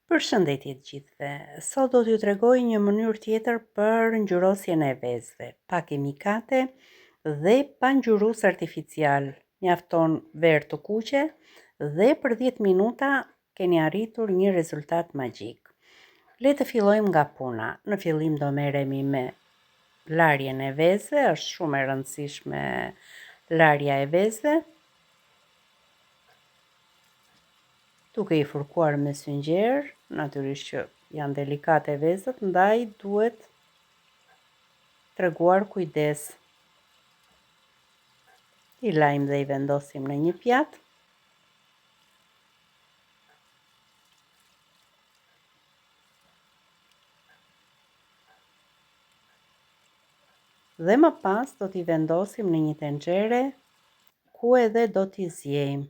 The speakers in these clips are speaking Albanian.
Përshëndetje të gjithëve. Sot do t'ju tregoj një mënyrë tjetër për ngjyrosjen e vezëve, pa kimikate dhe pa ngjyrus artificial. Mjafton verë të kuqe dhe për 10 minuta keni arritur një rezultat magjik. Le të fillojmë nga puna. Në fillim do merremi me larjen e vezëve, është shumë e rëndësishme larja e vezëve. Duke i fërkuar me syngjer, natyrisht që janë delikate vezët, ndaj duhet treguar kujdes. I lajmë dhe i vendosim në një pjatë. Dhe më pas do t'i vendosim në një tenxhere ku edhe do t'i zjejmë.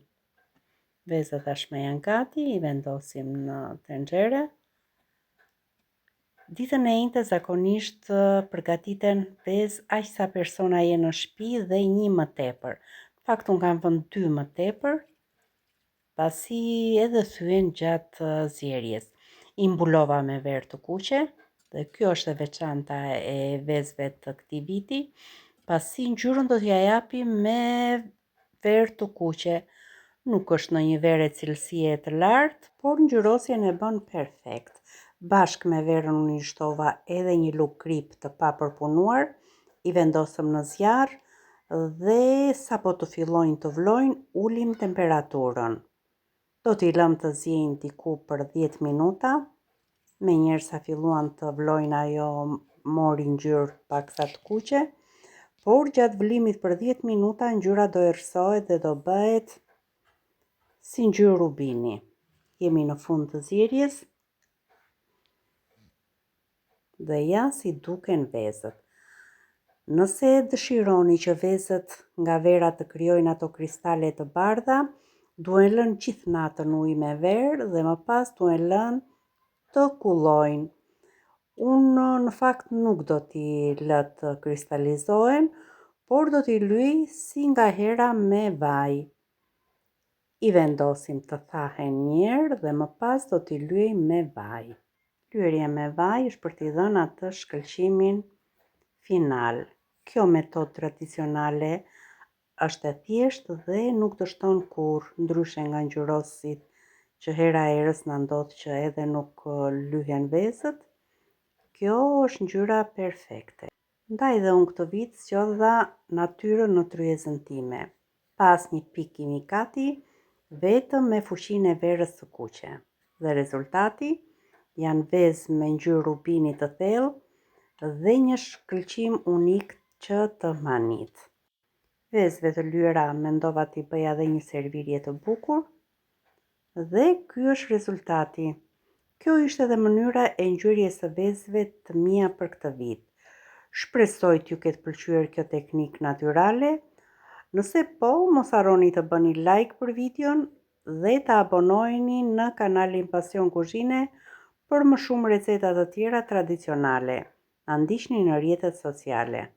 Vezët tashmë janë gati, i vendosim në tenxhere. Ditën e njëjtë zakonisht përgatiten vezë aq sa persona je në shtëpi dhe një më tepër. Në fakt unë kam vënë 2 më tepër, pasi edhe thyen gjatë zjerjes. I mbulova me verë të kuqe, dhe kjo është e veçanta e vezëve të këtij viti, pasi ngjyrën do t'ja japi me verë të kuqe. Nuk është në një verë e cilësie të lartë, por ngjyrosjen e bën perfekt. Bashkë me verën unë i shtova edhe një lugë krip të papërpunuar, i vendosëm në zjarr dhe sapo të fillojnë të vlojnë, ulim temperaturën. Do t'i lëmë të ziejnë diku për 10 minuta, menjëherë sa filluan të vlojnë ajo mori ngjyrë paksa të kuqe, por gjatë vlimit për 10 minuta ngjyra do erësohet dhe do bëhet si ngjyrë rubini. Jemi në fund të zjerjes dhe ja si duken vezët. Nëse dëshironi që vezët nga vera të krijojnë ato kristale të bardha, duhen lënë gjithë natën ujë me verë dhe më pas duhen lënë të kullojnë. Unë në fakt nuk do t'i lë të kristalizohen, por do t'i lyj si nga hera me vaj. I vendosim të thahen një herë dhe më pas do t'i lyejmë me vaj. Lyerja me vaj është për t'i dhënë atë shkëlqimin final. Kjo metodë tradicionale është e thjeshtë dhe nuk dështon kurrë, ndryshe nga ngjyrosit që hera herës na ndodh që edhe nuk lyhen vezët. Kjo është ngjyra perfekte. Ndaj dhe unë këtë vit zgjodha natyrën në tryezën time, pa asnjë pikë kimikati, vetëm me fuqinë e verës së kuqe. Dhe rezultati janë vezë me ngjyrë rubini të thellë dhe një shkëlqim unik që të manit. Vezëve të lyera mendova t'i bëja dhe një servirje të bukur dhe ky është rezultati. Kjo ishte edhe mënyra e ngjyrjes së vezëve të mia për këtë vit. Shpresoj t'ju ketë pëlqyer kjo teknikë natyrale. Nëse po, mos harroni të bëni like për videon dhe të abonoheni në kanalin Pasion Kuzhine për më shumë receta të tjera tradicionale. Na ndiqni në rrjetet sociale.